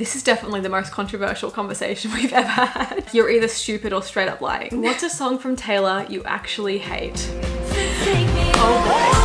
This is definitely the most controversial conversation we've ever had. You're either stupid or straight up lying. What's a song from Taylor you actually hate? Oh boy.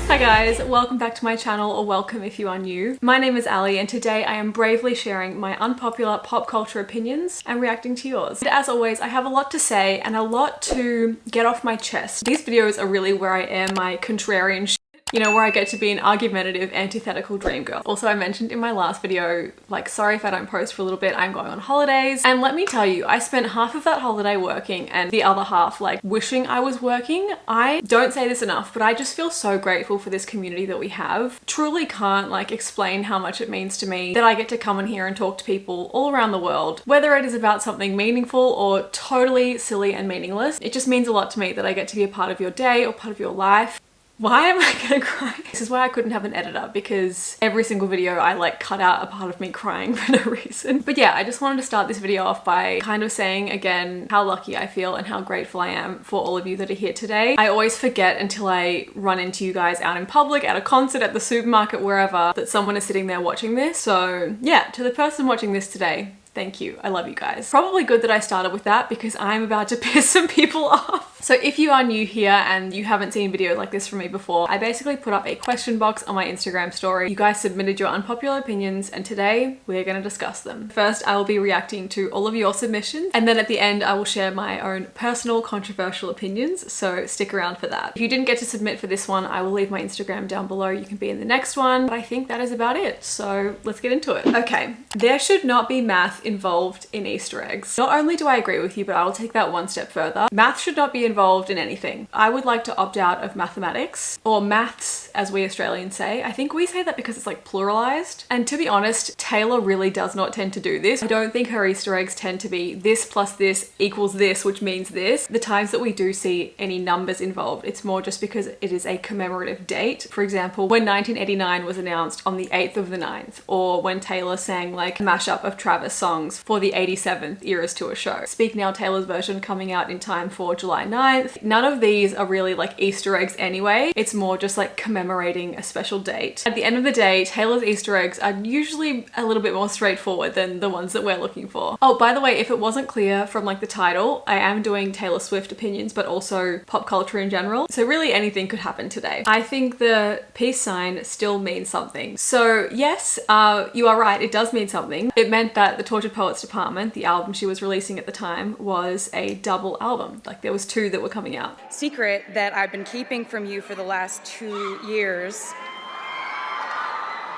Hi guys, welcome back to my channel, or welcome if you are new. My name is Ali and today I am bravely sharing my unpopular pop culture opinions and reacting to yours. And as always, I have a lot to say and a lot to get off my chest. These videos are really where I am my contrarian shit. You know, where I get to be an argumentative, antithetical dream girl. Also, I mentioned in my last video, like, sorry if I don't post for a little bit, I'm going on holidays. And let me tell you, I spent half of that holiday working and the other half, like, wishing I was working. I don't say this enough, but I just feel so grateful for this community that we have. Truly can't, like, explain how much it means to me that I get to come in here and talk to people all around the world, whether it is about something meaningful or totally silly and meaningless. It just means a lot to me that I get to be a part of your day or part of your life. Why am I gonna cry? This is why I couldn't have an editor, because every single video I like cut out a part of me crying for no reason. But yeah, I just wanted to start this video off by kind of saying again how lucky I feel and how grateful I am for all of you that are here today. I always forget until I run into you guys out in public, at a concert, at the supermarket, wherever, that someone is sitting there watching this. So yeah, to the person watching this today, thank you. I love you guys. Probably good that I started with that because I'm about to piss some people off. So if you are new here and you haven't seen videos like this from me before, I basically put up a question box on my Instagram story. You guys submitted your unpopular opinions and today we're going to discuss them. First, I will be reacting to all of your submissions and then at the end I will share my own personal controversial opinions, so stick around for that. If you didn't get to submit for this one, I will leave my Instagram down below. You can be in the next one, but I think that is about it. So let's get into it. Okay, there should not be math involved in Easter eggs. Not only do I agree with you, but I will take that one step further. Math should not be involved in anything. I would like to opt out of mathematics, or maths as we Australians say. I think we say that because it's like pluralized. And to be honest, Taylor really does not tend to do this. I don't think her Easter eggs tend to be this plus this equals this, which means this. The times that we do see any numbers involved, it's more just because it is a commemorative date. For example, when 1989 was announced on the 8th of the 9th, or when Taylor sang like a mashup of Travis songs for the 87th Eras Tour show. Speak Now Taylor's version coming out in time for July 9th. None of these are really like Easter eggs anyway. It's more just like commemorating a special date. At the end of the day, Taylor's Easter eggs are usually a little bit more straightforward than the ones that we're looking for. Oh, by the way, if it wasn't clear from like the title, I am doing Taylor Swift opinions, but also pop culture in general. So really anything could happen today. I think the peace sign still means something. So yes, you are right. It does mean something. It meant that the Tortured Poets Department, the album she was releasing at the time, was a double album. Like there was two that were coming out. Secret that I've been keeping from you for the last 2 years.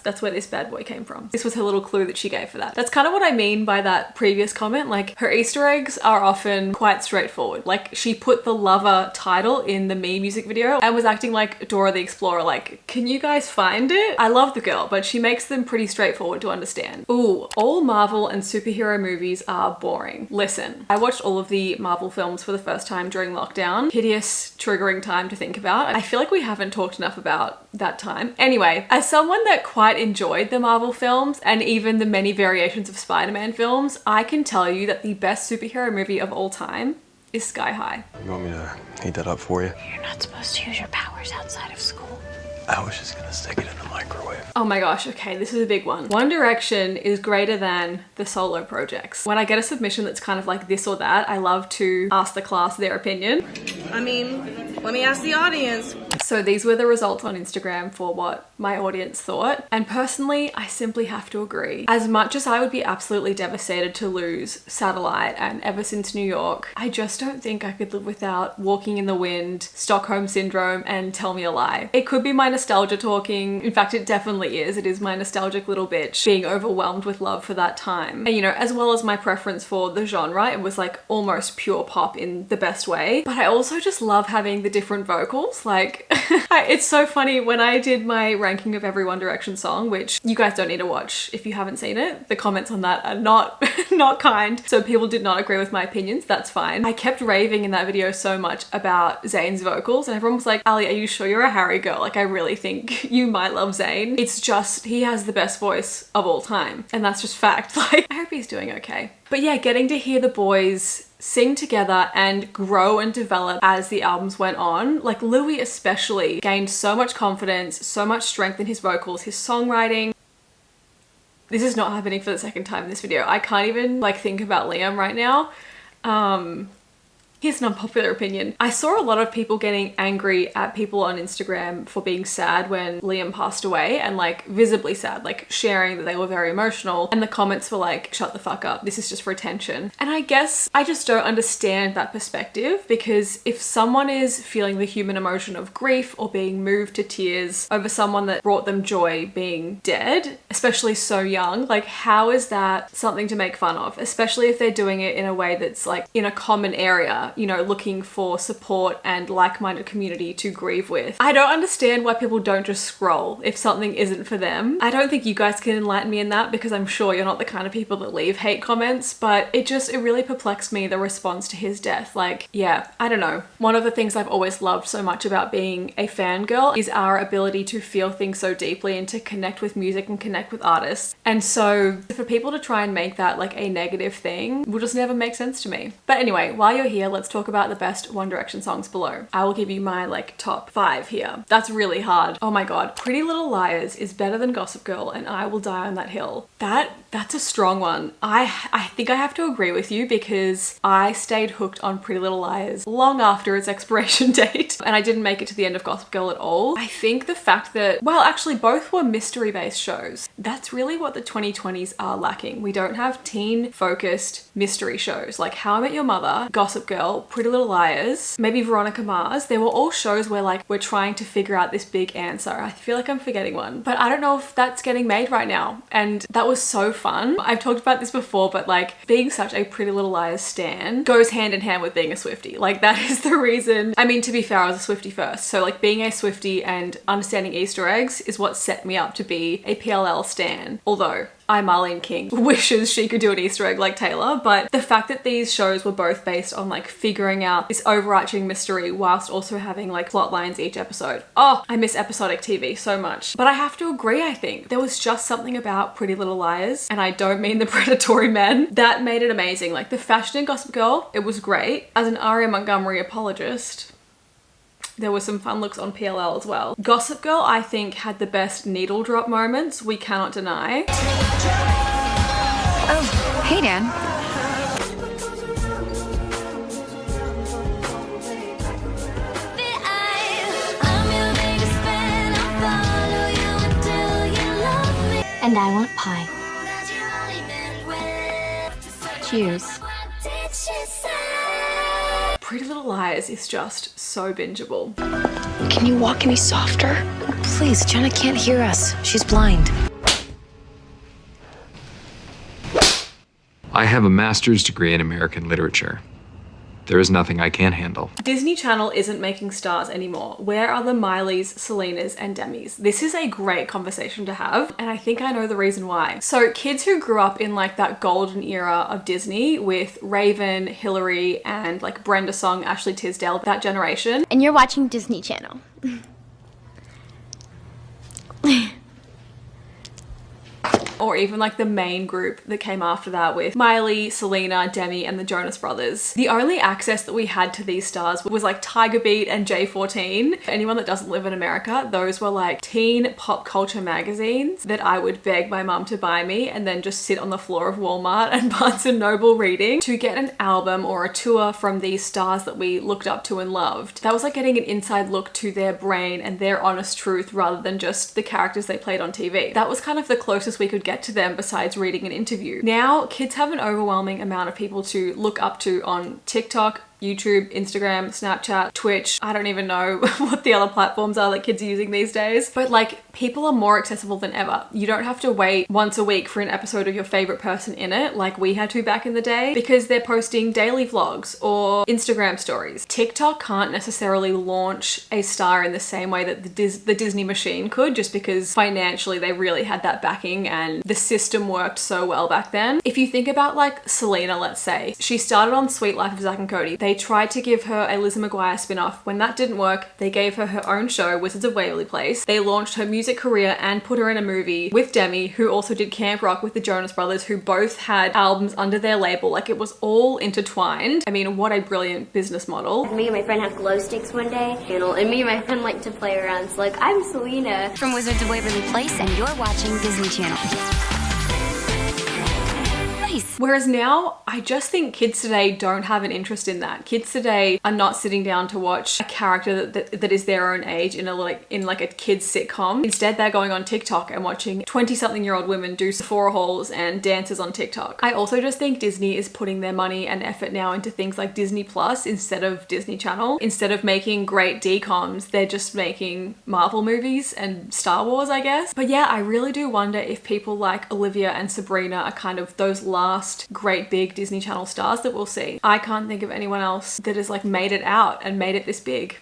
That's where this bad boy came from. This was her little clue that she gave for that. That's kind of what I mean by that previous comment. Like her Easter eggs are often quite straightforward. Like she put the Lover title in the Me music video and was acting like Dora the Explorer. Like, can you guys find it? I love the girl, but she makes them pretty straightforward to understand. Ooh, all Marvel and superhero movies are boring. Listen, I watched all of the Marvel films for the first time during lockdown. Hideous, triggering time to think about. I feel like we haven't talked enough about that time. Anyway, as someone that quite enjoyed the Marvel films and even the many variations of Spider-Man films, I can tell you that the best superhero movie of all time is Sky High. You want me to heat that up for you? You're not supposed to use your powers outside of school. I was just gonna stick it in the microwave. Oh my gosh, okay, this is a big one. One Direction is greater than the solo projects. When I get a submission that's kind of like this or that, I love to ask the class their opinion. I mean, let me ask the audience. So these were the results on Instagram for what my audience thought. And personally, I simply have to agree. As much as I would be absolutely devastated to lose Satellite and Ever Since New York, I just don't think I could live without Walking in the Wind, Stockholm Syndrome, and Tell Me a Lie. It could be my nostalgia talking. In fact, it definitely is. It is my nostalgic little bitch being overwhelmed with love for that time. And you know, as well as my preference for the genre, it was like almost pure pop in the best way. But I also just love having the different vocals. Like, it's so funny when I did my ranking of every One Direction song, which you guys don't need to watch if you haven't seen it. The comments on that are not kind. So people did not agree with my opinions. That's fine. I kept raving in that video so much about Zayn's vocals and everyone was like, Ali, are you sure you're a Harry girl? Like, I really think you might love Zayn. It's just, he has the best voice of all time. And that's just fact. Like, I hope he's doing okay. But yeah, getting to hear the boys sing together and grow and develop as the albums went on. Like Louis especially gained so much confidence, so much strength in his vocals, his songwriting. This is not happening for the second time in this video. I can't even like think about Liam right now. Here's an unpopular opinion. I saw a lot of people getting angry at people on Instagram for being sad when Liam passed away, and like visibly sad, like sharing that they were very emotional, and the comments were like, shut the fuck up, this is just for attention. And I guess I just don't understand that perspective, because if someone is feeling the human emotion of grief or being moved to tears over someone that brought them joy being dead, especially so young, like how is that something to make fun of? Especially if they're doing it in a way that's like in a common area, you know, looking for support and like-minded community to grieve with. I don't understand why people don't just scroll if something isn't for them. I don't think you guys can enlighten me in that, because I'm sure you're not the kind of people that leave hate comments, but it really perplexed me, the response to his death. Like, yeah, I don't know. One of the things I've always loved so much about being a fangirl is our ability to feel things so deeply and to connect with music and connect with artists. And so for people to try and make that like a negative thing will just never make sense to me. But anyway, while you're here, let's talk about the best One Direction songs below. I will give you my like top 5 here. That's really hard. Oh my god. Pretty Little Liars is better than Gossip Girl, and I Will Die on That Hill. That's a strong one. I think I have to agree with you, because I stayed hooked on Pretty Little Liars long after its expiration date, and I didn't make it to the end of Gossip Girl at all. I think the fact that, well, actually both were mystery-based shows. That's really what the 2020s are lacking. We don't have teen-focused mystery shows like How I Met Your Mother, Gossip Girl, Pretty Little Liars, maybe Veronica Mars. They were all shows where like we're trying to figure out this big answer. I feel like I'm forgetting one, but I don't know if that's getting made right now, and that was so fun. I've talked about this before, but like being such a Pretty Little Liars stan goes hand in hand with being a Swiftie. Like that is the reason. I mean, to be fair, I was a Swiftie first, so like being a Swiftie and understanding Easter eggs is what set me up to be a PLL stan. Although Marlene King wishes she could do an Easter egg like Taylor, but the fact that these shows were both based on like figuring out this overarching mystery whilst also having like plot lines each episode. Oh, I miss episodic TV so much. But I have to agree, I think there was just something about Pretty Little Liars, and I don't mean the predatory men, that made it amazing. Like the fashion in Gossip Girl, it was great. As an Aria Montgomery apologist, there were some fun looks on PLL as well. Gossip Girl, I think, had the best needle drop moments, we cannot deny. Oh, hey Dan. And I want pie. Cheers. Pretty Little Liars is just so bingeable. Can you walk any softer? Oh, please, Jenna can't hear us. She's blind. I have a master's degree in American literature. There is nothing I can't handle. Disney Channel isn't making stars anymore. Where are the Mileys, Selenas, and Demis? This is a great conversation to have, and I think I know the reason why. So kids who grew up in like that golden era of Disney with Raven, Hillary, and like Brenda Song, Ashley Tisdale, that generation. And you're watching Disney Channel. Or even like the main group that came after that with Miley, Selena, Demi, and the Jonas Brothers. The only access that we had to these stars was like Tiger Beat and J14. For anyone that doesn't live in America, those were like teen pop culture magazines that I would beg my mum to buy me and then just sit on the floor of Walmart and Barnes & Noble reading to get an album or a tour from these stars that we looked up to and loved. That was like getting an inside look to their brain and their honest truth rather than just the characters they played on TV. That was kind of the closest we could get to them besides reading an interview. Now kids have an overwhelming amount of people to look up to on TikTok, YouTube, Instagram, Snapchat, Twitch. I don't even know what the other platforms are that kids are using these days. But like, people are more accessible than ever. You don't have to wait once a week for an episode of your favorite person in it like we had to back in the day, because they're posting daily vlogs or Instagram stories. TikTok can't necessarily launch a star in the same way that the Disney machine could, just because financially they really had that backing and the system worked so well back then. If you think about like Selena, let's say, she started on Sweet Life of Zack and Cody. They tried to give her a Lizzie McGuire spin-off. When that didn't work, they gave her her own show, Wizards of Waverly Place. They launched her music career and put her in a movie with Demi, who also did Camp Rock with the Jonas Brothers, who both had albums under their label. Like, it was all intertwined. I mean, what a brilliant business model. Me and my friend had glow sticks one day, and me and my friend like to play around. So like, I'm Selena From Wizards of Waverly Place, and you're watching Disney Channel. face. Whereas now, I just think kids today don't have an interest in that. Kids today are not sitting down to watch a character that is their own age in a kid's sitcom. Instead, they're going on TikTok and watching 20-something-year-old women do Sephora hauls and dances on TikTok. I also just think Disney is putting their money and effort now into things like Disney Plus instead of Disney Channel. Instead of making great DComs, they're just making Marvel movies and Star Wars, I guess. But yeah, I really do wonder if people like Olivia and Sabrina are kind of those last great big Disney Channel stars that we'll see. I can't think of anyone else that has like made it out and made it this big.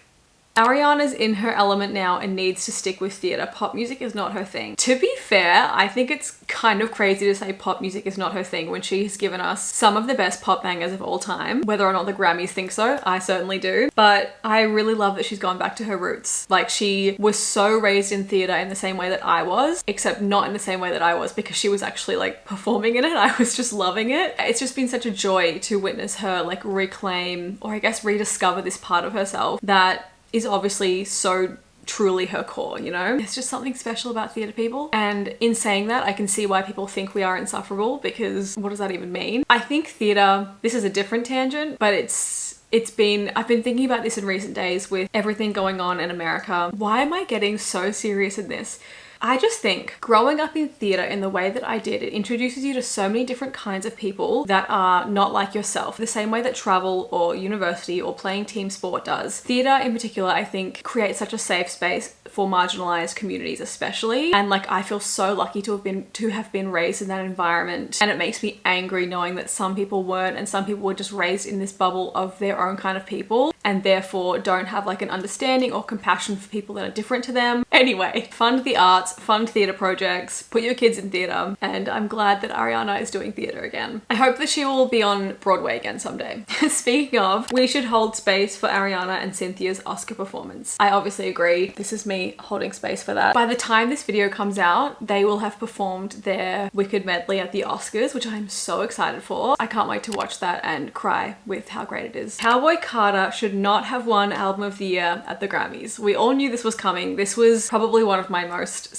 Ariana's in her element now and needs to stick with theatre. Pop music is not her thing. To be fair, I think it's kind of crazy to say pop music is not her thing when she has given us some of the best pop bangers of all time. Whether or not the Grammys think so, I certainly do. But I really love that she's gone back to her roots. Like, she was so raised in theatre in the same way that I was, except not in the same way that I was, because she was actually like performing in it. I was just loving it. It's just been such a joy to witness her like reclaim, or I guess rediscover, this part of herself that is obviously so truly her core, you know? It's just something special about theatre people. And in saying that, I can see why people think we are insufferable, because what does that even mean? I think theatre, this is a different tangent, but I've been thinking about this in recent days with everything going on in America. Why am I getting so serious in this? I just think growing up in theatre in the way that I did, it introduces you to so many different kinds of people that are not like yourself, the same way that travel or university or playing team sport does. Theatre in particular, I think, creates such a safe space for marginalized communities especially, and like I feel so lucky to have been raised in that environment, and it makes me angry knowing that some people weren't, and some people were just raised in this bubble of their own kind of people and therefore don't have like an understanding or compassion for people that are different to them. Anyway, fund the arts, fund theatre projects, put your kids in theatre, and I'm glad that Ariana is doing theatre again. I hope that she will be on Broadway again someday. Speaking of, we should hold space for Ariana and Cynthia's Oscar performance. I obviously agree. This is me holding space for that. By the time this video comes out, they will have performed their Wicked medley at the Oscars, which I'm so excited for. I can't wait to watch that and cry with how great it is. Cowboy Carter should not have won Album of the Year at the Grammys. We all knew this was coming. This was probably one of my most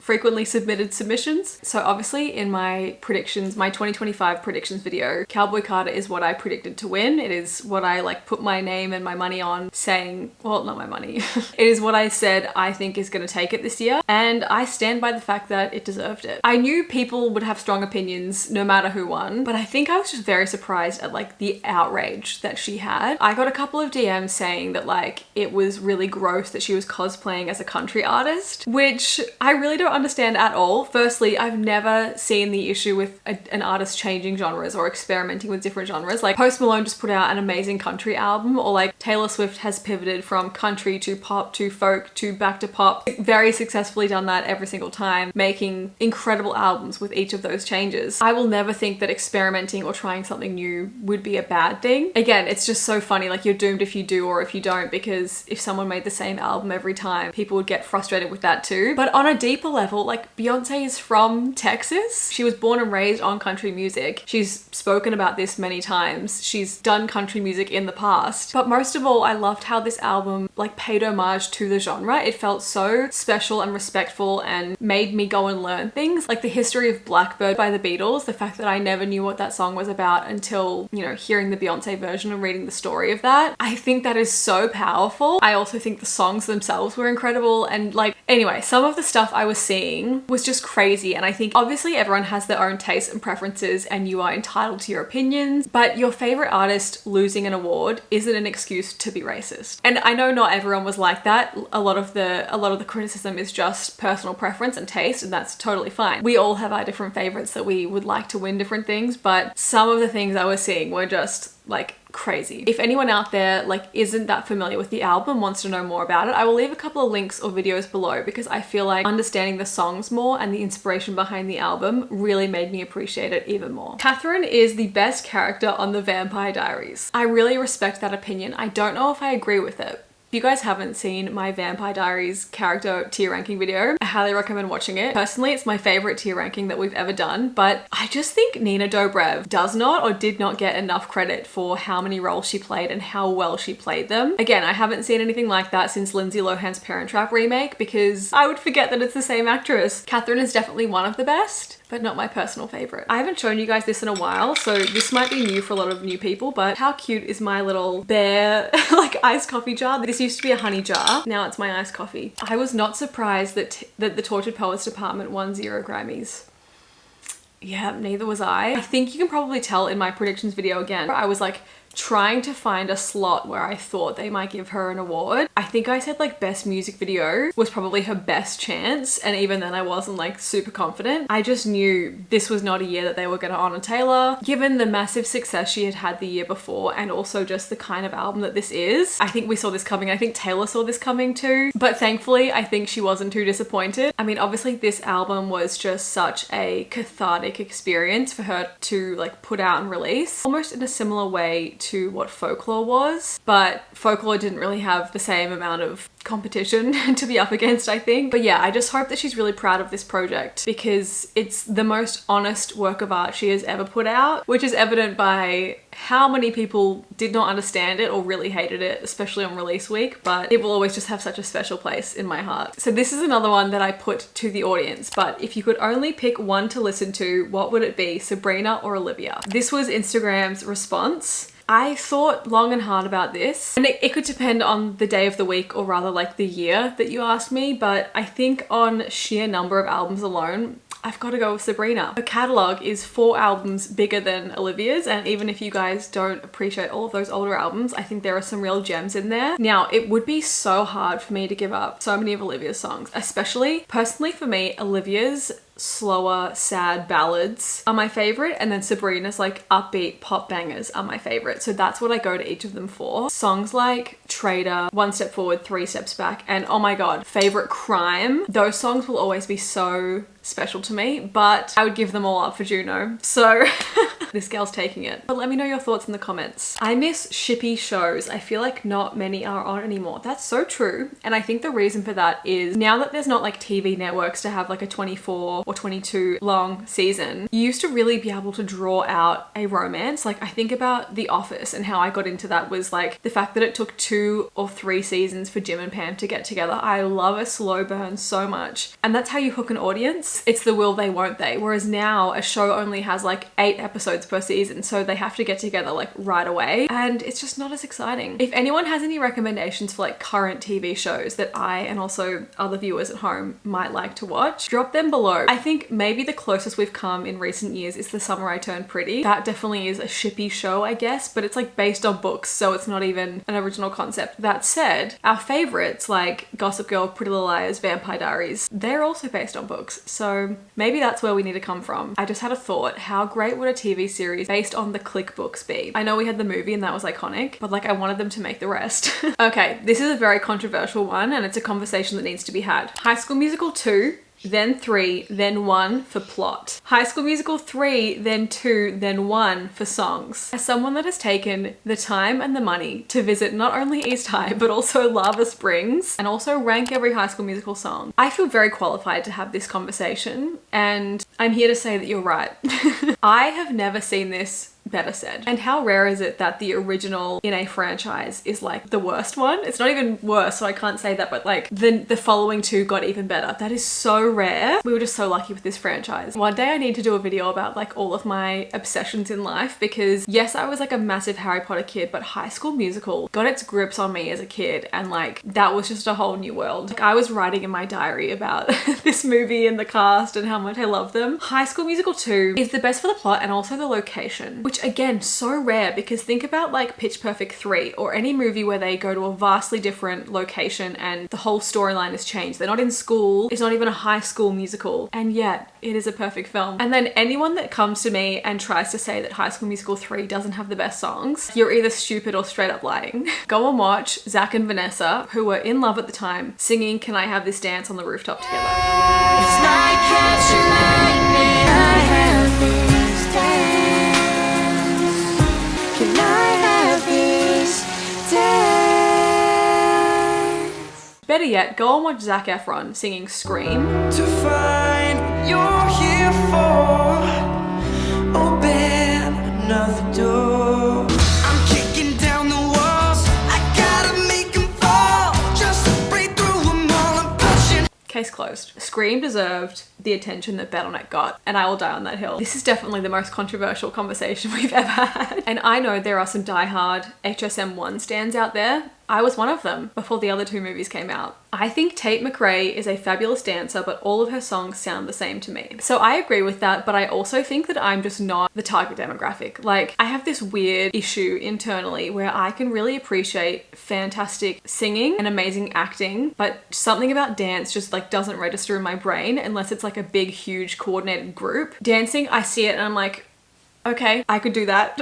frequently submitted submissions. So obviously in my predictions, my 2025 predictions video, Cowboy Carter is what I predicted to win. It is what I like put my name and my money on, saying, well, not my money. It is what I said I think is going to take it this year. And I stand by the fact that it deserved it. I knew people would have strong opinions no matter who won, but I think I was just very surprised at like the outrage that she had. I got a couple of DMs saying that like it was really gross that she was cosplaying as a country artist, which I really don't understand at all. Firstly, I've never seen the issue with an artist changing genres or experimenting with different genres. Like Post Malone just put out an amazing country album, or like Taylor Swift has pivoted from country to pop to folk to back to pop. Very successfully done that every single time, making incredible albums with each of those changes. I will never think that experimenting or trying something new would be a bad thing. Again, it's just so funny, like you're doomed if you do or if you don't, because if someone made the same album every time, people would get frustrated with that too. But on a deeper level, like Beyonce is from Texas. She was born and raised on country music. She's spoken about this many times. She's done country music in the past. But most of all, I loved how this album like paid homage to the genre. It felt so special and respectful and made me go and learn things. Like the history of Blackbird by the Beatles, the fact that I never knew what that song was about until, you know, hearing the Beyonce version and reading the story of that. I think that is so powerful. I also think the songs themselves were incredible, and like, anyway, some of the stuff I was seeing was just crazy. And I think obviously everyone has their own tastes and preferences and you are entitled to your opinions, but your favorite artist losing an award isn't an excuse to be racist. And I know not everyone was like that. A lot of the criticism is just personal preference and taste, and that's totally fine. We all have our different favorites that we would like to win different things, but some of the things I was seeing were just like crazy. If anyone out there like isn't that familiar with the album, wants to know more about it, I will leave a couple of links or videos below, because I feel like understanding the songs more and the inspiration behind the album really made me appreciate it even more. Catherine is the best character on the Vampire Diaries. I really respect that opinion. I don't know if I agree with it. If you guys haven't seen my Vampire Diaries character tier ranking video, I highly recommend watching it. Personally, it's my favorite tier ranking that we've ever done, but I just think Nina Dobrev does not or did not get enough credit for how many roles she played and how well she played them. Again, I haven't seen anything like that since Lindsay Lohan's Parent Trap remake because I would forget that it's the same actress. Catherine is definitely one of the best, but not my personal favorite. I haven't shown you guys this in a while, so this might be new for a lot of new people, but how cute is my little bear like iced coffee jar? This used to be a honey jar. Now it's my iced coffee. I was not surprised that the Tortured Poets department won 0 Grammys. Yeah, neither was I. I think you can probably tell in my predictions video again, I was like trying to find a slot where I thought they might give her an award. I think I said like best music video was probably her best chance, and even then I wasn't like super confident. I just knew this was not a year that they were going to honor Taylor, given the massive success she had had the year before and also just the kind of album that this is. I think we saw this coming. I think Taylor saw this coming too, but thankfully I think she wasn't too disappointed. I mean, obviously this album was just such a cathartic experience for her to like put out and release, almost in a similar way to what Folklore was, but Folklore didn't really have the same amount of competition to be up against, I think. But yeah, I just hope that she's really proud of this project because it's the most honest work of art she has ever put out, which is evident by how many people did not understand it or really hated it, especially on release week, but it will always just have such a special place in my heart. So this is another one that I put to the audience, but if you could only pick one to listen to, what would it be, Sabrina or Olivia? This was Instagram's response. I thought long and hard about this, and it could depend on the day of the week or rather like the year that you asked me, but I think on sheer number of albums alone, I've got to go with Sabrina. Her catalogue is 4 albums bigger than Olivia's, and even if you guys don't appreciate all of those older albums, I think there are some real gems in there. Now, it would be so hard for me to give up so many of Olivia's songs, especially personally for me, Olivia's slower, sad ballads are my favorite, and then Sabrina's like upbeat pop bangers are my favorite. So that's what I go to each of them for. Songs like Traitor, One Step Forward, Three Steps Back, and oh my god, Favorite Crime. Those songs will always be so special to me, but I would give them all up for Juno. So this girl's taking it. But let me know your thoughts in the comments. I miss shippy shows. I feel like not many are on anymore. That's so true. And I think the reason for that is now that there's not like TV networks to have like a 24 or 22 long season, you used to really be able to draw out a romance. Like I think about The Office and how I got into that was like the fact that it took 2 or 3 seasons for Jim and Pam to get together. I love a slow burn so much. And that's how you hook an audience. It's the will they, won't they. Whereas now a show only has like 8 episodes per season, so they have to get together like right away, and it's just not as exciting. If anyone has any recommendations for like current TV shows that I and also other viewers at home might like to watch, drop them below. I think maybe the closest we've come in recent years is The Summer I Turned Pretty. That definitely is a shippy show, I guess, but it's like based on books, so it's not even an original concept. That said, our favorites like Gossip Girl, Pretty Little Liars, Vampire Diaries, they're also based on books, so maybe that's where we need to come from. I just had a thought, how great would a TV series based on the Click books be? I know we had the movie and that was iconic, but like I wanted them to make the rest. Okay, this is a very controversial one and it's a conversation that needs to be had. High School Musical 2, then 3, then 1 for plot. High School Musical 3, then 2, then 1 for songs. As someone that has taken the time and the money to visit not only East High, but also Lava Springs, and also rank every High School Musical song, I feel very qualified to have this conversation, and I'm here to say that you're right. I have never seen this better said. And how rare is it that the original in a franchise is like the worst one? It's not even worse, so I can't say that, but like the following 2 got even better. That is so rare. We were just so lucky with this franchise. One day I need to do a video about like all of my obsessions in life, because yes, I was like a massive Harry Potter kid, but High School Musical got its grips on me as a kid, and like that was just a whole new world. Like I was writing in my diary about this movie and the cast and how much I love them. High School Musical 2 is the best for the plot and also the location, which again, so rare, because think about like Pitch Perfect 3 or any movie where they go to a vastly different location and the whole storyline is changed. They're not in school, it's not even a high school musical, and yet it is a perfect film. And then anyone that comes to me and tries to say that High School Musical 3 doesn't have the best songs, you're either stupid or straight up lying. Go and watch Zach and Vanessa, who were in love at the time, singing Can I Have This Dance on the rooftop together. It's like catching lightning, I have this dance. Can I have this dance? better yet, go and watch Zac Efron singing Scream. To find what you're here for, open another door. I'm kicking down the walls, I gotta make them fall, just to break through them all. I'm pushing. Case closed. Scream deserved the attention that Battle.net got, and I will die on that hill. This is definitely the most controversial conversation we've ever had. And I know there are some diehard HSM1 stands out there. I was one of them before the other two movies came out. I think Tate McRae is a fabulous dancer, but all of her songs sound the same to me. So I agree with that, but I also think that I'm just not the target demographic. Like, I have this weird issue internally where I can really appreciate fantastic singing and amazing acting, but something about dance just like doesn't register in my brain unless it's like a big, huge coordinated group. Dancing, I see it and I'm like, okay, I could do that,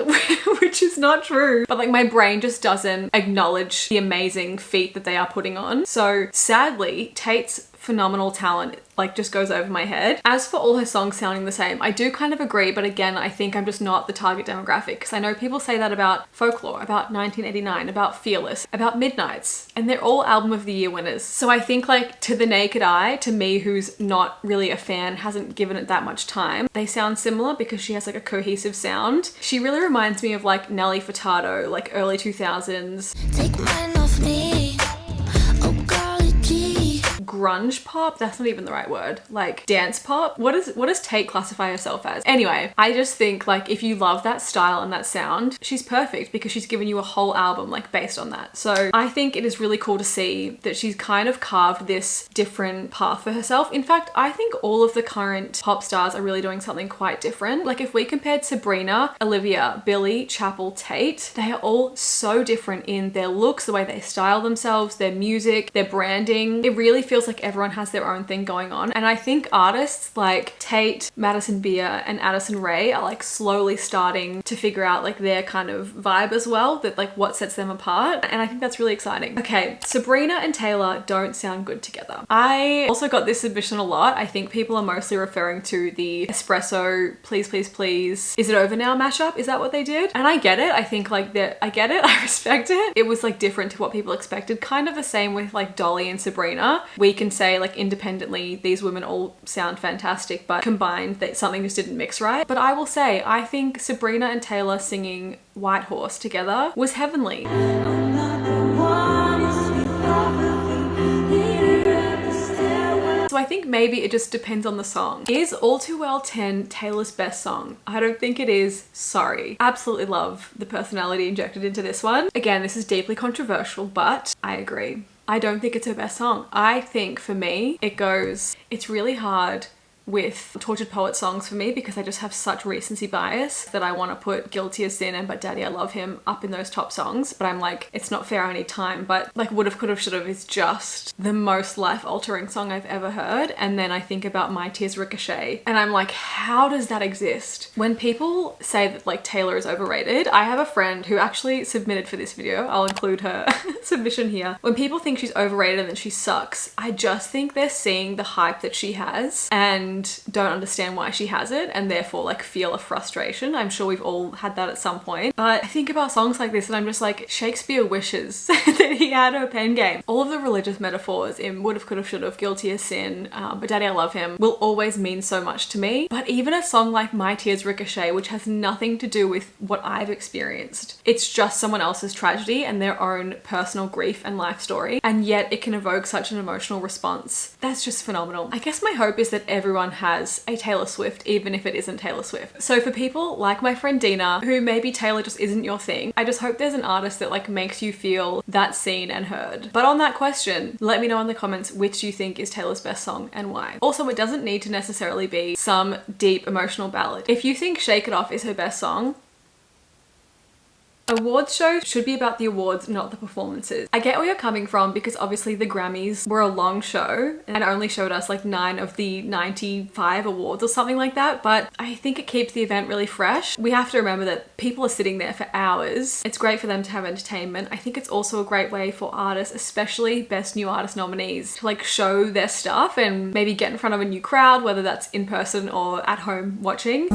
which is not true. But like my brain just doesn't acknowledge the amazing feat that they are putting on. So sadly, Tate's phenomenal talent like just goes over my head. As for all her songs sounding the same, I do kind of agree, but again, I think I'm just not the target demographic because I know people say that about Folklore, about 1989, about Fearless, about Midnights, and they're all album of the year winners. So I think like to the naked eye, to me who's not really a fan, hasn't given it that much time, they sound similar because she has like a cohesive sound. She really reminds me of like Nelly Furtado, like early 2000s. Take mine off me. Oh golly gee. Grunge pop, that's not even the right word, like dance pop. What does Tate classify herself as? Anyway, I just think like if you love that style and that sound, she's perfect because she's given you a whole album like based on that. So I think it is really cool to see that she's kind of carved this different path for herself. In fact, I think all of the current pop stars are really doing something quite different. Like if we compared Sabrina, Olivia, Billie, Chapel, Tate, they are all so different in their looks, the way they style themselves, their music, their branding. It really feels like everyone has their own thing going on. And I think artists like Tate, Madison Beer, and Addison Rae are like slowly starting to figure out like their kind of vibe as well, that like what sets them apart. And I think that's really exciting. Okay, Sabrina and Taylor don't sound good together. I also got this submission a lot. I think people are mostly referring to the Espresso Please Please Please Is It Over Now mashup. Is that what they did? And I get it. I think like I get it. I respect it. It was like different to what people expected. Kind of the same with like Dolly and Sabrina. We can say like independently these women all sound fantastic, but combined that something just didn't mix right. But I will say I think Sabrina and Taylor singing White Horse together was heavenly. So I think maybe it just depends on the song. Is All Too Well 10 Taylor's best song? I don't think it is. Sorry. Absolutely love the personality injected into this one. Again, this is deeply controversial, but I agree. I don't think it's her best song. I think for me, it's really hard with Tortured Poet songs for me because I just have such recency bias that I want to put Guilty as Sin and But Daddy I Love Him up in those top songs, but I'm like, it's not fair, I need time. But like Would've, Could've, Should've is just the most life-altering song I've ever heard. And then I think about My Tears Ricochet and I'm like, how does that exist? When people say that like Taylor is overrated, I have a friend who actually submitted for this video, I'll include her submission here. When people think she's overrated and that she sucks, I just think they're seeing the hype that she has and don't understand why she has it and therefore like feel a frustration. I'm sure we've all had that at some point. But I think about songs like this and I'm just like, Shakespeare wishes that he had her pen game. All of the religious metaphors in Would've, Could've, Should've, Guilty as Sin, But Daddy I Love Him will always mean so much to me. But even a song like My Tears Ricochet, which has nothing to do with what I've experienced, it's just someone else's tragedy and their own personal grief and life story, and yet it can evoke such an emotional response. That's just phenomenal. I guess my hope is that everyone has a Taylor Swift, even if it isn't Taylor Swift. So for people like my friend Dina, who maybe Taylor just isn't your thing, I just hope there's an artist that like makes you feel that seen and heard. But on that question, let me know in the comments which you think is Taylor's best song and why. Also, it doesn't need to necessarily be some deep emotional ballad. If you think Shake It Off is her best song, awards show should be about the awards, not the performances. I get where you're coming from because obviously the Grammys were a long show and only showed us like 9 of the 95 awards or something like that, but I think it keeps the event really fresh. We have to remember that people are sitting there for hours. It's great for them to have entertainment. I think it's also a great way for artists, especially Best New Artist nominees, to like show their stuff and maybe get in front of a new crowd, whether that's in person or at home watching.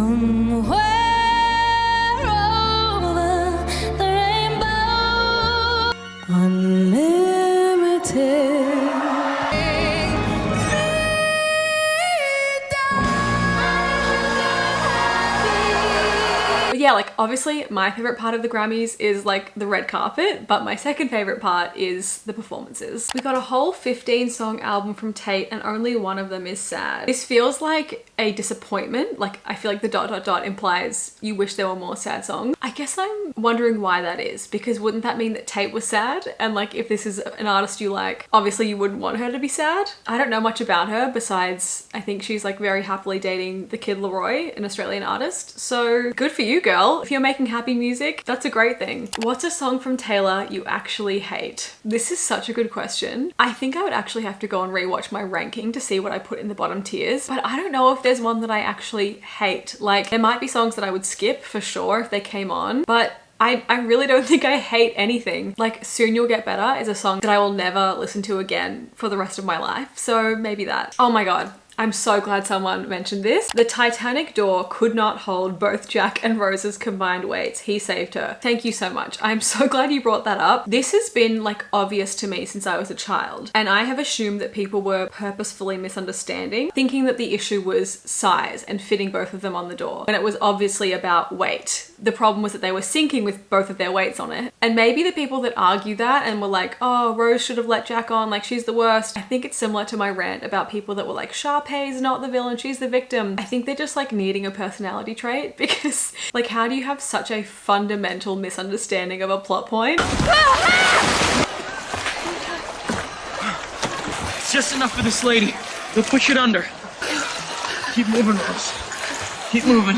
Unlimited. yeah, like obviously my favorite part of the Grammys is like the red carpet, but my second favorite part is the performances. We got a whole 15 song album from Tate and only one of them is sad. This feels like a disappointment. Like I feel like the ... implies you wish there were more sad songs. I guess I'm wondering why that is, because wouldn't that mean that Tate was sad? And like if this is an artist you like, obviously you wouldn't want her to be sad. I don't know much about her besides I think she's like very happily dating the Kid Laroi, an Australian artist. So good for you, girl. If you're making happy music, that's a great thing. What's a song from Taylor you actually hate? This is such a good question. I think I would actually have to go and rewatch my ranking to see what I put in the bottom tiers, but I don't know if there's one that I actually hate. Like there might be songs that I would skip for sure if they came on, but I really don't think I hate anything. Like Soon You'll Get Better is a song that I will never listen to again for the rest of my life. So maybe that. Oh my God. I'm so glad someone mentioned this. The Titanic door could not hold both Jack and Rose's combined weights. He saved her. Thank you so much. I'm so glad you brought that up. This has been like obvious to me since I was a child, and I have assumed that people were purposefully misunderstanding, thinking that the issue was size and fitting both of them on the door, when it was obviously about weight. The problem was that they were sinking with both of their weights on it. And maybe the people that argue that and were like, oh, Rose should have let Jack on, like she's the worst. I think it's similar to my rant about people that were like, Sharpay's not the villain, she's the victim. I think they're just like needing a personality trait, because like how do you have such a fundamental misunderstanding of a plot point? It's just enough for this lady. We'll push it under. Keep moving, Rose. Keep moving.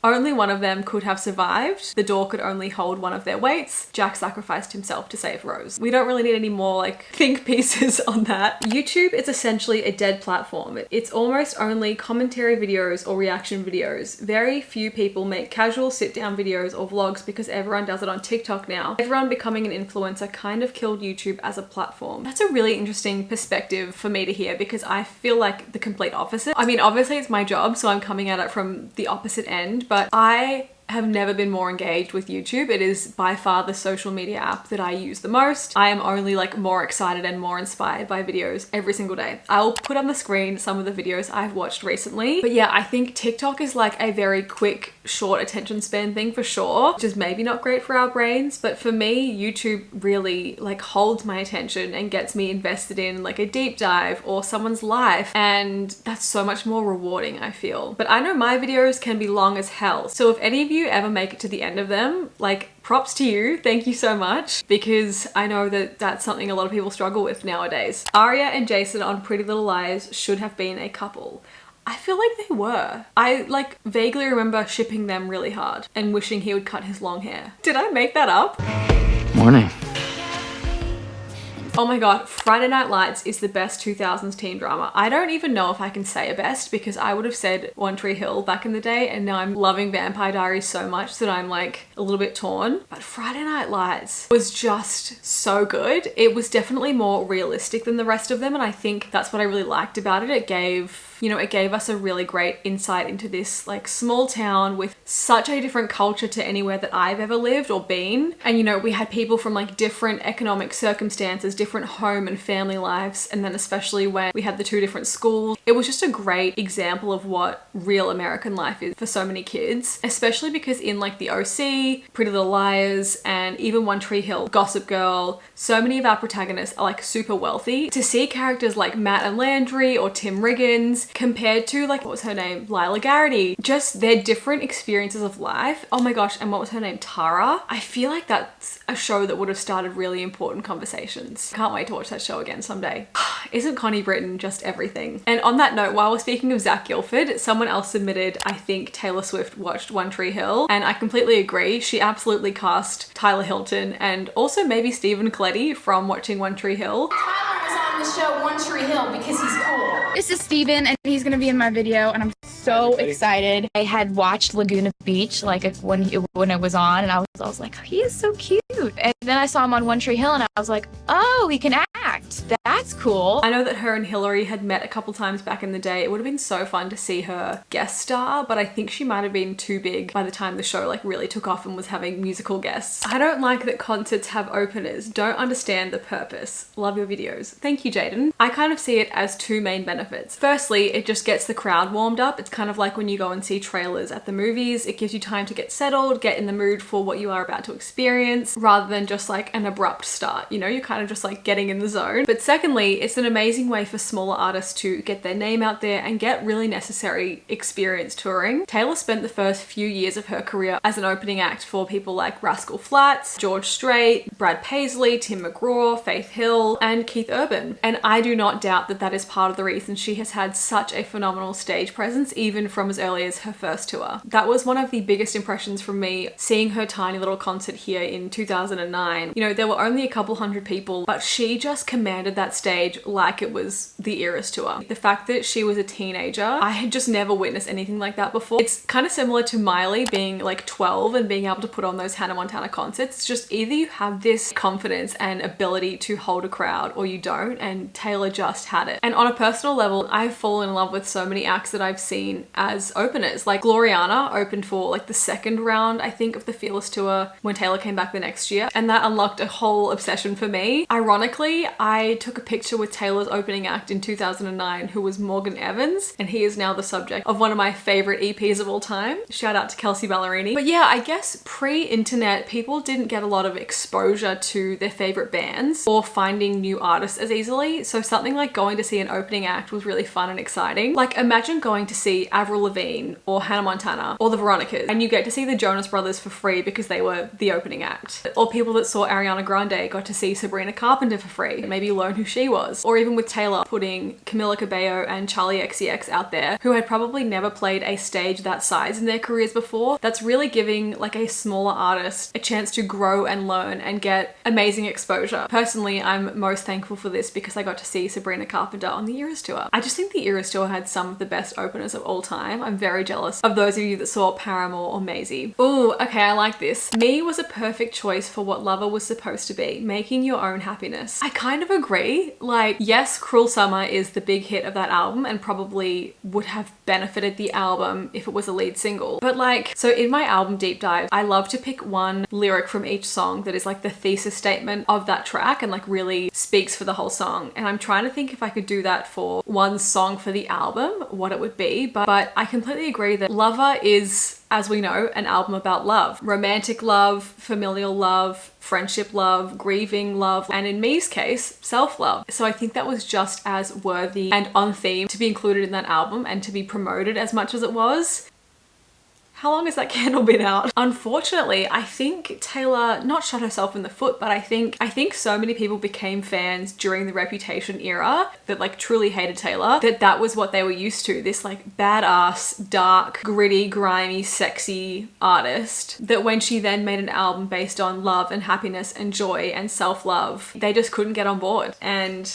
Only one of them could have survived. The door could only hold one of their weights. Jack sacrificed himself to save Rose. We don't really need any more like think pieces on that. YouTube is essentially a dead platform. It's almost only commentary videos or reaction videos. Very few people make casual sit down videos or vlogs because everyone does it on TikTok now. Everyone becoming an influencer kind of killed YouTube as a platform. That's a really interesting perspective for me to hear, because I feel like the complete opposite. I mean, obviously it's my job, so I'm coming at it from the opposite end, but I have never been more engaged with YouTube. It is by far the social media app that I use the most. I am only like more excited and more inspired by videos every single day. I will put on the screen some of the videos I've watched recently. But yeah, I think TikTok is like a very quick, short attention span thing for sure, which is maybe not great for our brains. But for me, YouTube really like holds my attention and gets me invested in like a deep dive or someone's life. And that's so much more rewarding, I feel. But I know my videos can be long as hell. So if any of you ever make it to the end of them, like props to you. Thank you so much, because I know that that's something a lot of people struggle with nowadays. Aria and Jason on Pretty Little Liars should have been a couple. I feel like they were. I like vaguely remember shipping them really hard and wishing he would cut his long hair. Did I make that up? Morning. Oh my God, Friday Night Lights is the best 2000s teen drama. I don't even know if I can say a best, because I would have said One Tree Hill back in the day, and now I'm loving Vampire Diaries so much that I'm like a little bit torn. But Friday Night Lights was just so good. It was definitely more realistic than the rest of them, and I think that's what I really liked about it. It gave us a really great insight into this like small town with such a different culture to anywhere that I've ever lived or been. And you know, we had people from like different economic circumstances, different home and family lives, and then especially when we had the two different schools. It was just a great example of what real American life is for so many kids, especially because in like the OC, Pretty Little Liars, and even One Tree Hill, Gossip Girl, so many of our protagonists are like super wealthy. To see characters like Matt and Landry or Tim Riggins compared to like, what was her name? Lila Garrity. Just their different experiences of life. Oh my gosh, and what was her name? Tara. I feel like that's a show that would have started really important conversations. Can't wait to watch that show again someday. Isn't Connie Britton just everything? And on that note, while we're speaking of Zach Gilford, someone else submitted, I think Taylor Swift watched One Tree Hill, and I completely agree. She absolutely cast Tyler Hilton and also maybe Stephen Coletti from watching One Tree Hill. Tyler was on the show One Tree Hill because he's cool. This is Steven, and he's gonna be in my video, and I'm so excited. I had watched Laguna Beach like when it was on, and I was like, oh, he is so cute. And then I saw him on One Tree Hill, and I was like, oh, he can act. act. That's cool. I know that her and Hillary had met a couple times back in the day. It would have been so fun to see her guest star, but I think she might have been too big by the time the show like really took off and was having musical guests. I don't like that concerts have openers. Don't understand the purpose. Love your videos. Thank you, Jaden. I kind of see it as two main benefits. Firstly, it just gets the crowd warmed up. It's kind of like when you go and see trailers at the movies. It gives you time to get settled, get in the mood for what you are about to experience, rather than just like an abrupt start. You know, you're kind of just like getting in the zone. But secondly, it's an amazing way for smaller artists to get their name out there and get really necessary experience touring. Taylor spent the first few years of her career as an opening act for people like Rascal Flatts, George Strait, Brad Paisley, Tim McGraw, Faith Hill, and Keith Urban. And I do not doubt that that is part of the reason she has had such a phenomenal stage presence, even from as early as her first tour. That was one of the biggest impressions from me, seeing her tiny little concert here in 2009. You know, there were only a couple hundred people, but she just commanded that stage like it was the Eras tour. The fact that she was a teenager, I had just never witnessed anything like that before. It's kind of similar to Miley being like 12 and being able to put on those Hannah Montana concerts. It's just either you have this confidence and ability to hold a crowd or you don't, and Taylor just had it. And on a personal level, I've fallen in love with so many acts that I've seen as openers. Like Gloriana opened for like the second round, I think, of the Fearless tour when Taylor came back the next year, and that unlocked a whole obsession for me. Ironically, I took a picture with Taylor's opening act in 2009, who was Morgan Evans, and he is now the subject of one of my favorite EPs of all time. Shout out to Kelce Ballerini. But yeah, I guess pre-internet, people didn't get a lot of exposure to their favorite bands or finding new artists as easily, so something like going to see an opening act was really fun and exciting. Like imagine going to see Avril Lavigne or Hannah Montana or the Veronicas, and you get to see the Jonas Brothers for free because they were the opening act. Or people that saw Ariana Grande got to see Sabrina Carpenter for free and maybe learn who she was. Or even with Taylor putting Camila Cabello and Charlie XCX out there, who had probably never played a stage that size in their careers before. That's really giving like a smaller artist a chance to grow and learn and get amazing exposure. Personally, I'm most thankful for this because I got to see Sabrina Carpenter on the Eras tour. I just think the Eras tour had some of the best openers of all time. I'm very jealous of those of you that saw Paramore or Maisie. Ooh, okay, I like this. Me was a perfect choice for what Lover was supposed to be, making your own happiness. I kind of agree. Like, yes, Cruel Summer is the big hit of that album and probably would have benefited the album if it was a lead single. But like, so in my album deep dive, I love to pick one lyric from each song that is like the thesis statement of that track and like really speaks for the whole song. And I'm trying to think if I could do that for one song for the album, what it would be. But I completely agree that Lover is, as we know, an album about love. Romantic love, familial love, friendship love, grieving love, and in Me's case, self-love. So I think that was just as worthy and on theme to be included in that album and to be promoted as much as it was. How long has that candle been out? Unfortunately, I think Taylor not shot herself in the foot, but I think so many people became fans during the Reputation era that like truly hated Taylor, that was what they were used to. This like badass, dark, gritty, grimy, sexy artist that when she then made an album based on love and happiness and joy and self-love, they just couldn't get on board. And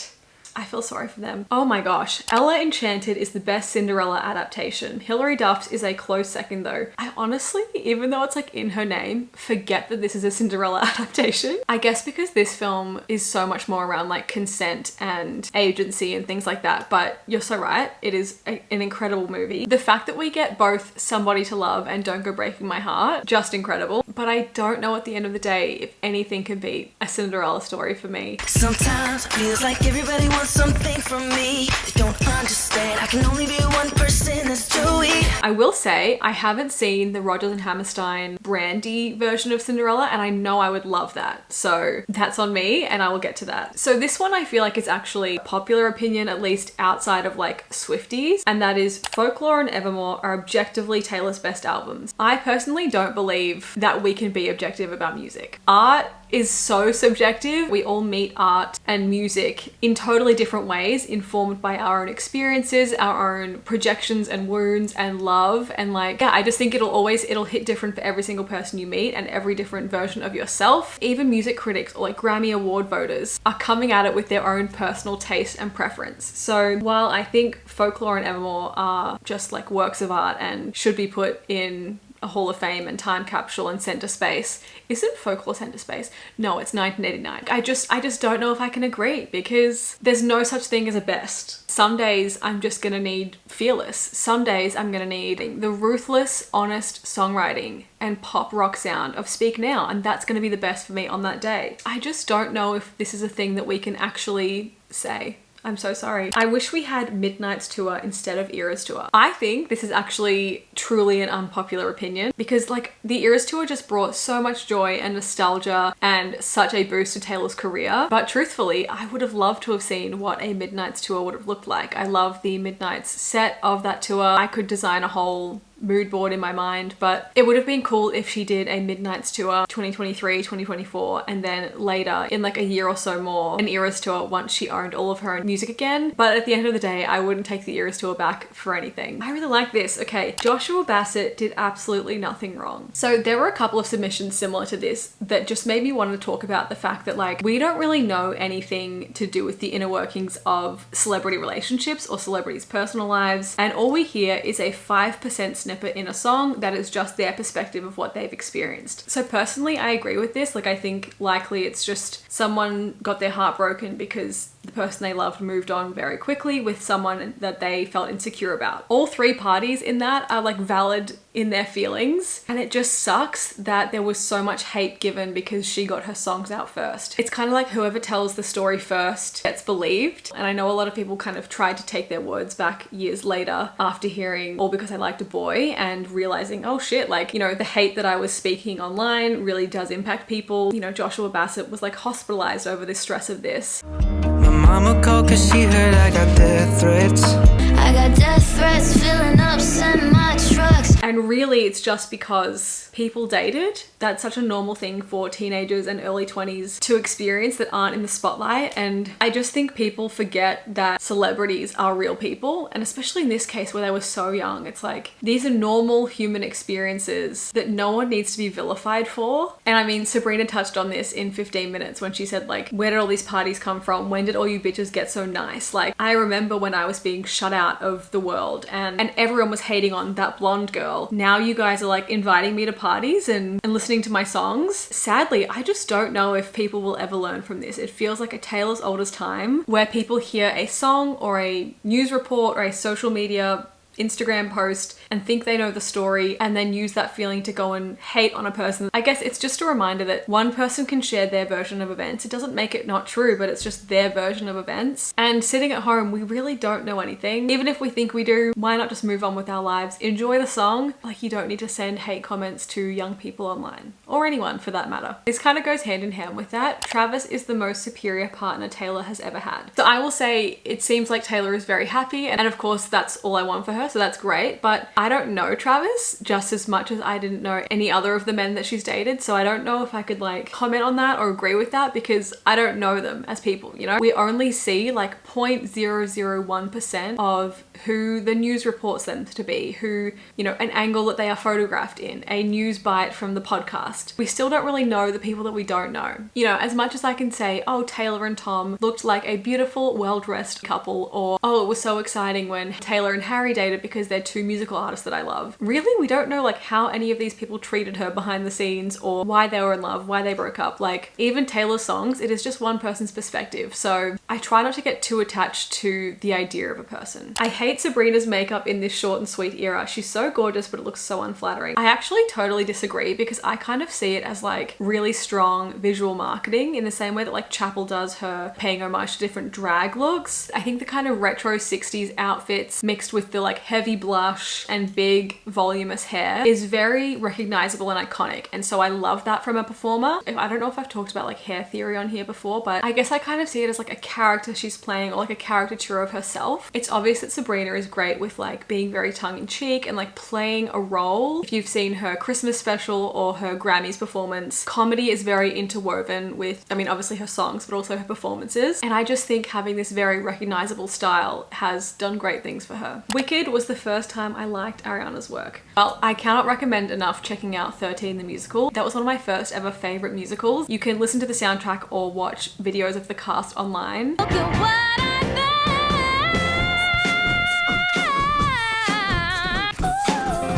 I feel sorry for them. Oh my gosh. Ella Enchanted is the best Cinderella adaptation. Hilary Duff's is a close second though. I honestly, even though it's like in her name, forget that this is a Cinderella adaptation. I guess because this film is so much more around like consent and agency and things like that, but you're so right. It is an incredible movie. The fact that we get both Somebody to Love and Don't Go Breaking My Heart, just incredible. But I don't know at the end of the day if anything can beat a Cinderella story for me. Sometimes it feels like everybody wants something from me. They don't understand. I can only be one person, that's Joey. I will say I haven't seen the Rodgers and Hammerstein Brandy version of Cinderella, and I know I would love that. So that's on me, and I will get to that. So this one I feel like is actually a popular opinion, at least outside of like Swifties, and that is Folklore and Evermore are objectively Taylor's best albums. I personally don't believe that we can be objective about music. Art is so subjective. We all meet art and music in totally different ways, informed by our own experiences, our own projections and wounds and love. And like, yeah, I just think it'll hit different for every single person you meet and every different version of yourself. Even music critics or like Grammy Award voters are coming at it with their own personal taste and preference. So while I think Folklore and Evermore are just like works of art and should be put in a Hall of Fame and time capsule and sent to space. Isn't Folklore sent to space? No, it's 1989. I just don't know if I can agree, because there's no such thing as a best. Some days I'm just gonna need Fearless. Some days I'm gonna need the ruthless, honest songwriting and pop rock sound of Speak Now, and that's gonna be the best for me on that day. I just don't know if this is a thing that we can actually say. I'm so sorry. I wish we had Midnight's tour instead of Era's tour. I think this is actually truly an unpopular opinion, because like the Era's tour just brought so much joy and nostalgia and such a boost to Taylor's career. But truthfully, I would have loved to have seen what a Midnight's tour would have looked like. I love the Midnight's set of that tour. I could design a whole mood board in my mind, but it would have been cool if she did a Midnight's tour 2023, 2024, and then later in like a year or so more an Eras tour once she owned all of her own music again. But at the end of the day, I wouldn't take the Eras tour back for anything. I really like this. Okay, Joshua Bassett did absolutely nothing wrong. So there were a couple of submissions similar to this that just made me want to talk about the fact that like we don't really know anything to do with the inner workings of celebrity relationships or celebrities' personal lives, and all we hear is a 5% snippet in a song that is just their perspective of what they've experienced. So personally, I agree with this. Like I think likely it's just someone got their heart broken because the person they loved moved on very quickly with someone that they felt insecure about. All three parties in that are like valid in their feelings, and it just sucks that there was so much hate given because she got her songs out first. It's kind of like whoever tells the story first gets believed, and I know a lot of people kind of tried to take their words back years later after hearing All Because I Liked a Boy and realizing, oh shit, like, you know, the hate that I was speaking online really does impact people. You know, Joshua Bassett was like hospitalized over the stress of this. My mama called cause she heard I got death threats. I got death threats filling up semi trucks. And really it's just because people dated. That's such a normal thing for teenagers and early 20s to experience that aren't in the spotlight. And I just think people forget that celebrities are real people. And especially in this case where they were so young, it's like these are normal human experiences that no one needs to be vilified for. And I mean, Sabrina touched on this in 15 minutes when she said like, where did all these parties come from? When did all you bitches get so nice? Like, I remember when I was being shut out of the world and everyone was hating on that blonde girl. Now you guys are like inviting me to parties and listening to my songs. Sadly, I just don't know if people will ever learn from this. It feels like a tale as old as time, where people hear a song or a news report or a social media Instagram post and think they know the story and then use that feeling to go and hate on a person. I guess it's just a reminder that one person can share their version of events. It doesn't make it not true, but it's just their version of events. And sitting at home, we really don't know anything. Even if we think we do, why not just move on with our lives? Enjoy the song. Like, you don't need to send hate comments to young people online, or anyone for that matter. This kind of goes hand in hand with that. Travis is the most superior partner Taylor has ever had. So I will say it seems like Taylor is very happy, and of course that's all I want for her, so that's great. But I don't know Travis just as much as I didn't know any other of the men that she's dated, so I don't know if I could like comment on that or agree with that because I don't know them as people, you know? We only see like 0.001% of who the news reports them to be, who, you know, an angle that they are photographed in, a news bite from the podcast. We still don't really know the people that we don't know. You know, as much as I can say, oh, Taylor and Tom looked like a beautiful, well-dressed couple, or oh, it was so exciting when Taylor and Harry dated because they're two musical artists that I love. Really, we don't know like how any of these people treated her behind the scenes or why they were in love, why they broke up. Like, even Taylor's songs, it is just one person's perspective. So I try not to get too attached to the idea of a person. I hate Sabrina's makeup in this short and sweet era. She's so gorgeous, but it looks so unflattering. I actually totally disagree because I kind of see it as like really strong visual marketing in the same way that like Chapel does her paying homage to different drag looks. I think the kind of retro 60s outfits mixed with the like heavy blush and big voluminous hair is very recognizable and iconic, and so I love that from a performer. I don't know if I've talked about like hair theory on here before, but I guess I kind of see it as like a character she's playing or like a caricature of herself. It's obvious that Sabrina is great with like being very tongue-in-cheek and like playing a role. If you've seen her Christmas special or her Grammys performance, comedy is very interwoven with, I mean, obviously her songs, but also her performances, and I just think having this very recognizable style has done great things for her. Wicked was the first time I liked Ariana's work. Well, I cannot recommend enough checking out 13 the musical. That was one of my first ever favorite musicals. You can listen to the soundtrack or watch videos of the cast online.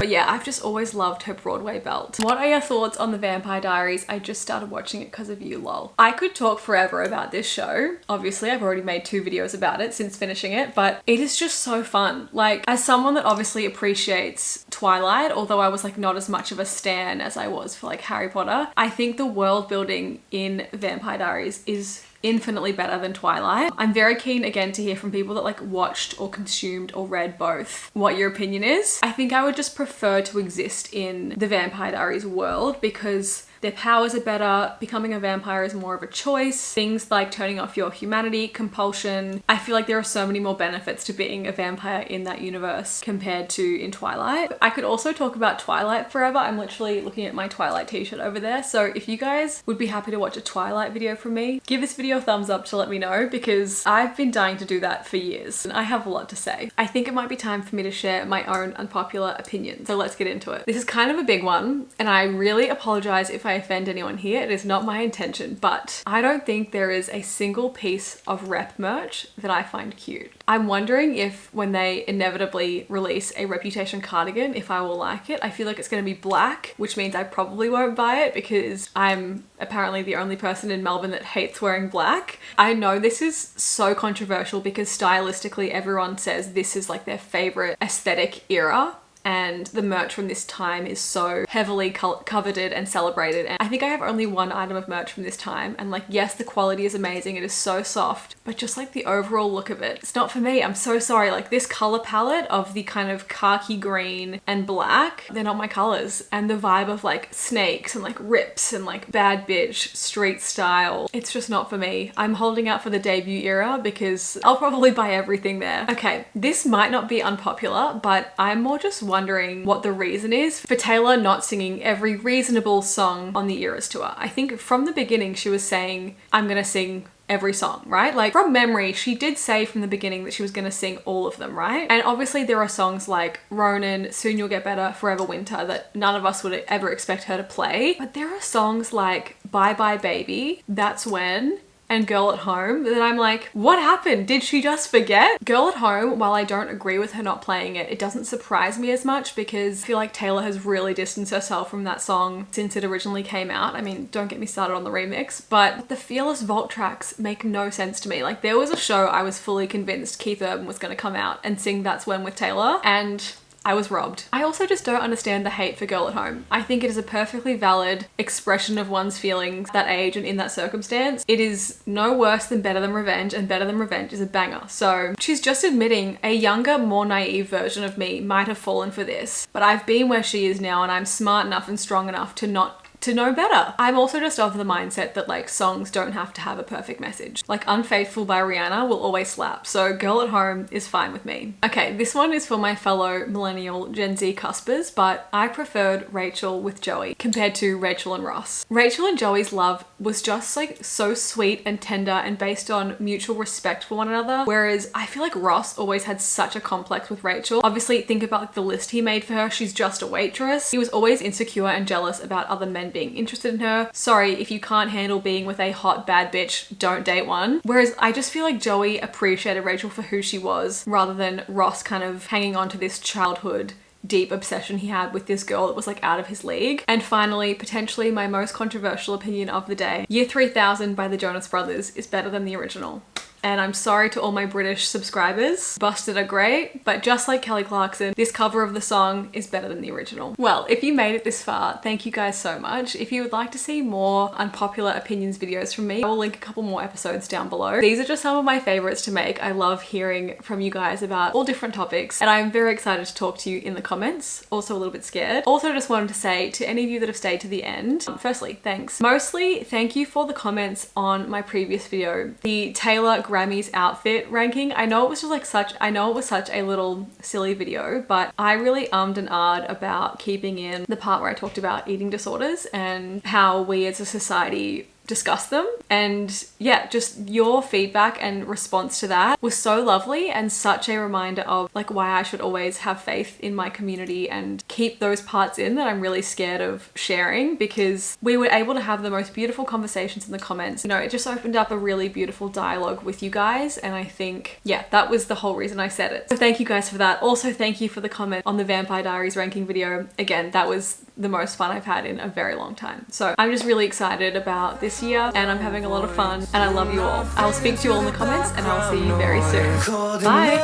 But yeah, I've just always loved her Broadway belt. What are your thoughts on the Vampire Diaries? I just started watching it because of you, lol. I could talk forever about this show. Obviously, I've already made 2 videos about it since finishing it, but it is just so fun. Like, as someone that obviously appreciates Twilight, although I was like not as much of a stan as I was for like Harry Potter, I think the world building in Vampire Diaries is infinitely better than Twilight. I'm very keen again to hear from people that like watched or consumed or read both what your opinion is. I think I would just prefer to exist in the Vampire Diaries world because their powers are better, becoming a vampire is more of a choice, things like turning off your humanity, compulsion. I feel like there are so many more benefits to being a vampire in that universe compared to in Twilight. I could also talk about Twilight forever. I'm literally looking at my Twilight t-shirt over there. So if you guys would be happy to watch a Twilight video from me, give this video a thumbs up to let me know because I've been dying to do that for years and I have a lot to say. I think it might be time for me to share my own unpopular opinion. So let's get into it. This is kind of a big one and I really apologize if I offend anyone here. It is not my intention, but I don't think there is a single piece of rep merch that I find cute. I'm wondering if when they inevitably release a Reputation cardigan, if I will like it. I feel like it's going to be black, which means I probably won't buy it because I'm apparently the only person in Melbourne that hates wearing black. I know this is so controversial because stylistically everyone says this is like their favorite aesthetic era. And the merch from this time is so heavily coveted and celebrated. And I think I have only one item of merch from this time. And like, yes, the quality is amazing. It is so soft, but just like the overall look of it, it's not for me. I'm so sorry. Like this color palette of the kind of khaki green and black, they're not my colors. And the vibe of like snakes and like rips and like bad bitch street style, it's just not for me. I'm holding out for the debut era because I'll probably buy everything there. Okay, this might not be unpopular, but I'm more just wondering what the reason is for Taylor not singing every reasonable song on the Eras tour. I think from the beginning she was saying, I'm gonna sing every song, right? Like from memory, she did say from the beginning that she was gonna sing all of them, right? And obviously there are songs like Ronin, Soon You'll Get Better, Forever Winter that none of us would ever expect her to play. But there are songs like Bye Bye Baby, That's When, and Girl at Home that I'm like, what happened? Did she just forget? Girl at Home, while I don't agree with her not playing it, it doesn't surprise me as much because I feel like Taylor has really distanced herself from that song since it originally came out. I mean, don't get me started on the remix, but the Fearless Vault tracks make no sense to me. Like there was a show I was fully convinced Keith Urban was gonna come out and sing That's When with Taylor, and I was robbed. I also just don't understand the hate for Girl at Home. I think it is a perfectly valid expression of one's feelings at that age and in that circumstance. It is no worse than Better Than Revenge, and Better Than Revenge is a banger. So she's just admitting a younger, more naive version of me might have fallen for this, but I've been where she is now and I'm smart enough and strong enough to know better. I'm also just of the mindset that like songs don't have to have a perfect message. Like Unfaithful by Rihanna will always slap, so Girl at Home is fine with me. Okay, this one is for my fellow millennial Gen Z cuspers, but I preferred Rachel with Joey compared to Rachel and Ross. Rachel and Joey's love was just like so sweet and tender and based on mutual respect for one another, whereas I feel like Ross always had such a complex with Rachel. Obviously, think about like the list he made for her. She's just a waitress. He was always insecure and jealous about other men being interested in her. Sorry, if you can't handle being with a hot bad bitch, don't date one. Whereas I just feel like Joey appreciated Rachel for who she was rather than Ross kind of hanging on to this childhood deep obsession he had with this girl that was like out of his league. And finally, potentially my most controversial opinion of the day, Year 3000 by the Jonas Brothers is better than the original. And I'm sorry to all my British subscribers, busted are great, but just like Kelly Clarkson, this cover of the song is better than the original. Well, if you made it this far, thank you guys so much. If you would like to see more unpopular opinions videos from me, I will link a couple more episodes down below. These are just some of my favorites to make. I love hearing from you guys about all different topics, and I'm very excited to talk to you in the comments. Also a little bit scared. Also just wanted to say to any of you that have stayed to the end, firstly, thanks. Mostly, thank you for the comments on my previous video, the Taylor Grammys outfit ranking. I know it was such a little silly video, but I really ummed and ahed about keeping in the part where I talked about eating disorders and how we as a society discuss them. And yeah, just your feedback and response to that was so lovely and such a reminder of like why I should always have faith in my community and keep those parts in that I'm really scared of sharing, because we were able to have the most beautiful conversations in the comments. You know, it just opened up a really beautiful dialogue with you guys, and I think, yeah, that was the whole reason I said it. So thank you guys for that. Also, thank you for the comment on the Vampire Diaries ranking video. Again, that was the most fun I've had in a very long time. So I'm just really excited about this year, and I'm having a lot of fun, and I love you all. I'll speak to you all in the comments, and I'll see you very soon. Bye.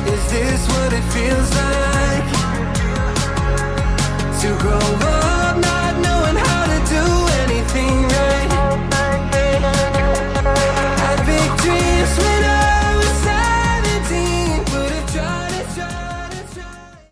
Is this what it feels like to grow up?